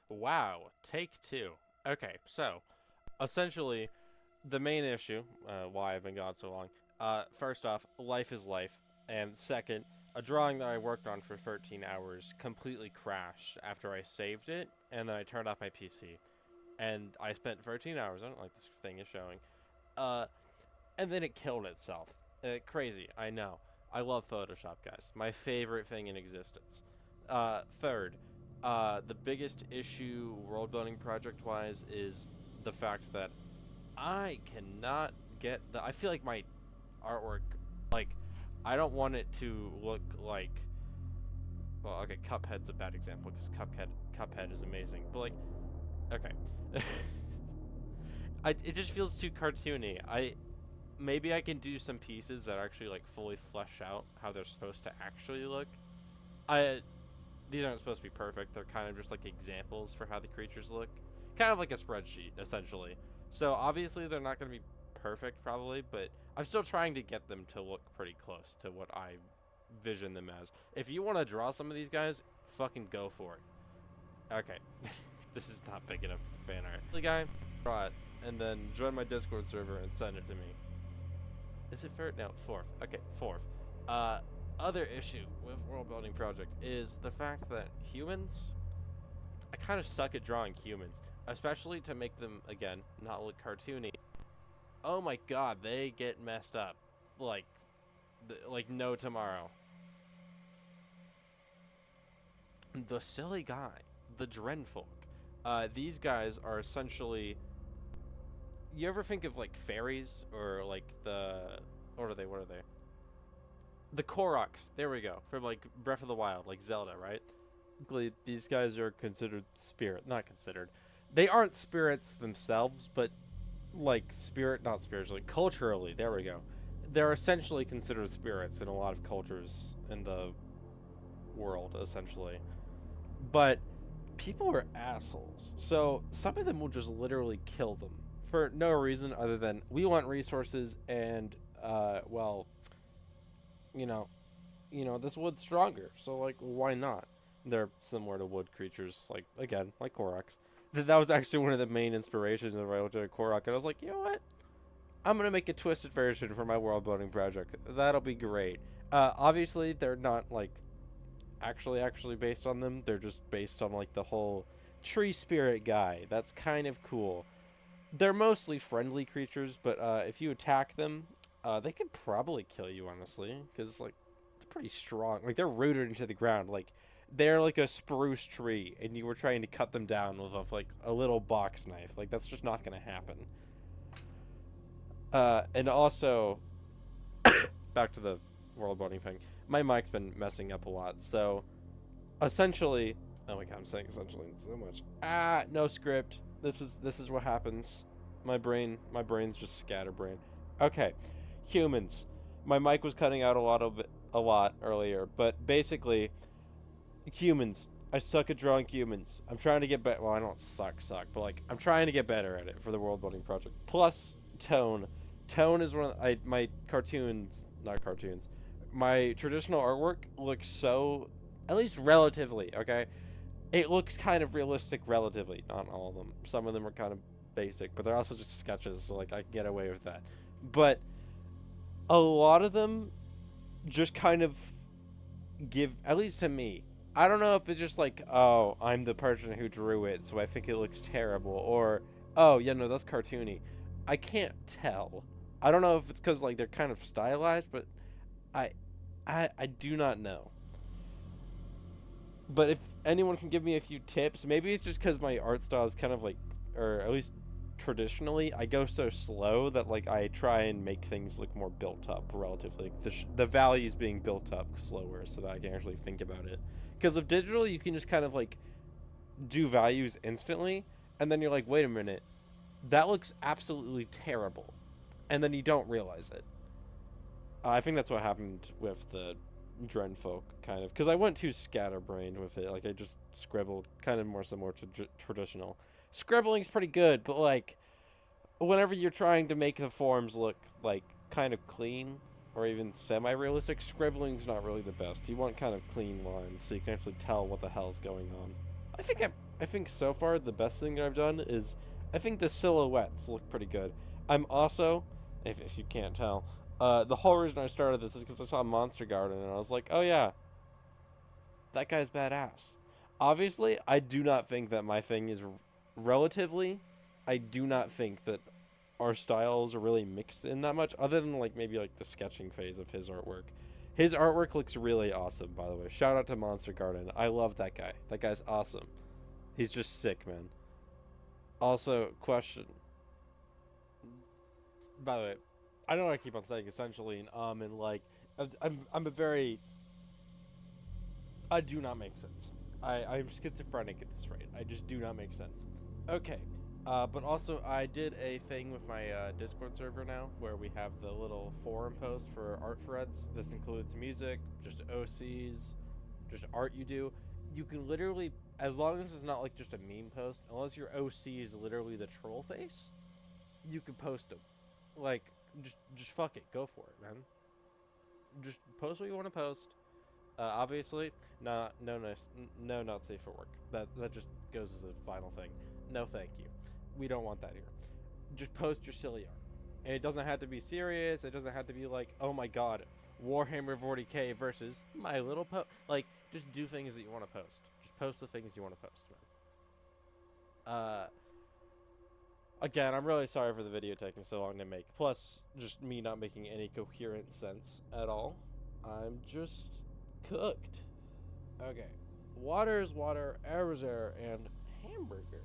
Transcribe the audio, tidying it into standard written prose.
Wow, take two. Okay, so essentially, the main issue, why I've been gone so long, first off, life is life, and second, a drawing that I worked on for 13 hours completely crashed after I saved it, and then I turned off my PC, and I spent 13 hours. I don't like this thing is showing, uh, and then it killed itself. Crazy, I know. I love Photoshop, guys. My favorite thing in existence. Third, the biggest issue world building project wise is the fact that I cannot get the. I feel like my artwork, like, I don't want it to look like. Well, okay, Cuphead's a bad example because Cuphead is amazing, but like, okay, it just feels too cartoony. Maybe I can do some pieces that actually like fully flesh out how they're supposed to actually look. I These aren't supposed to be perfect. They're kind of just like examples for how the creatures look. Kind of like a spreadsheet, essentially. So obviously they're not going to be perfect, probably, but I'm still trying to get them to look pretty close to what I vision them as. If you want to draw some of these guys, fucking go for it. Okay. This is not big enough fan art. The guy, draw it, and then join my Discord server and send it to me. Is it third? No, fourth. Okay, fourth. Other issue with world building project is the fact that humans, I kind of suck at drawing humans, especially to make them, again, not look cartoony. Oh my god, they get messed up. Like, like no tomorrow. The silly guy, the Drenfolk. These guys are essentially. You ever think of like fairies or like the. What are they? What are they? The Koroks. There we go. From like Breath of the Wild, like Zelda, right? These guys are considered spirit. Not considered. They aren't spirits themselves, but like spirit, not spiritually, culturally. There we go. They're essentially considered spirits in a lot of cultures in the world, essentially. But people are assholes. So some of them will just literally kill them for no reason other than we want resources and well, you know, this wood's stronger. So like why not? They're similar to wood creatures, like again, like Koroks. That was actually one of the main inspirations of I looked at a Korok and I was like, you know what? I'm gonna make a twisted version for my world building project. That'll be great. Obviously they're not like actually based on them. They're just based on like the whole tree spirit guy. That's kind of cool. They're mostly friendly creatures, but if you attack them, they could probably kill you honestly, because like they're pretty strong. Like they're rooted into the ground. Like they're like a spruce tree, and you were trying to cut them down with like a little box knife. Like that's just not gonna happen. And also, back to the world building thing. My mic's been messing up a lot, so essentially, oh my god, I'm saying essentially so much. No script. This is what happens. My brain's just scatterbrain. Okay, humans. My mic was cutting out a lot earlier, but basically, humans. I suck at drawing humans. I'm trying to get better. Well, I don't suck, but like I'm trying to get better at it for the world building project. Plus tone. Tone is one of my cartoons, not cartoons. My traditional artwork looks so, at least relatively, okay? It looks kind of realistic relatively. Not all of them. Some of them are kind of basic, but they're also just sketches, so like I can get away with that. But a lot of them just kind of give, at least to me, I don't know if it's just like, oh, I'm the person who drew it, so I think it looks terrible, or oh, yeah, no, that's cartoony. I can't tell. I don't know if it's because like they're kind of stylized, but I, I do not know. But if anyone can give me a few tips, maybe it's just because my art style is kind of like, or at least traditionally, I go so slow that like I try and make things look more built up relatively. Like the values being built up slower so that I can actually think about it. Because with digital, you can just kind of like do values instantly, and then you're like, wait a minute, that looks absolutely terrible, and then you don't realize it. I think that's what happened with the Drenfolk, kind of, because I went too scatterbrained with it. Like I just scribbled, kind of more similar to traditional. Scribbling's pretty good, but like whenever you're trying to make the forms look like kind of clean or even semi-realistic, scribbling's not really the best. You want kind of clean lines so you can actually tell what the hell's going on. I think I think so far the best thing that I've done is I think the silhouettes look pretty good. I'm also, if you can't tell, the whole reason I started this is because I saw Monster Garden and I was like, oh yeah, that guy's badass. Obviously, I do not think that my thing is relatively. I do not think that our styles are really mixed in that much, other than like maybe like the sketching phase of his artwork. His artwork looks really awesome, by the way. Shout out to Monster Garden. I love that guy. That guy's awesome. He's just sick, man. Also, question. By the way, I know I keep on saying essentially and like I'm a very I do not make sense. I'm schizophrenic at this rate. I just do not make sense. Okay. But also, I did a thing with my Discord server now where we have the little forum post for art threads. This includes music, just OCs, just art you do. You can literally, as long as it's not like just a meme post, unless your OC is literally the troll face, you can post them. Like, just fuck it. Go for it, man. Just post what you want to post. Obviously, no, not safe for work. That just goes as a final thing. No, thank you. We don't want that here. Just post your silly art, and it doesn't have to be serious. It doesn't have to be like, oh my god, Warhammer 40k versus My Little Like, just do things that you want to post. Just post the things you want to post, man. Again, I'm really sorry for the video taking so long to make. Plus, just me not making any coherent sense at all. I'm just cooked. Okay. Water is water, air is air, and hamburger.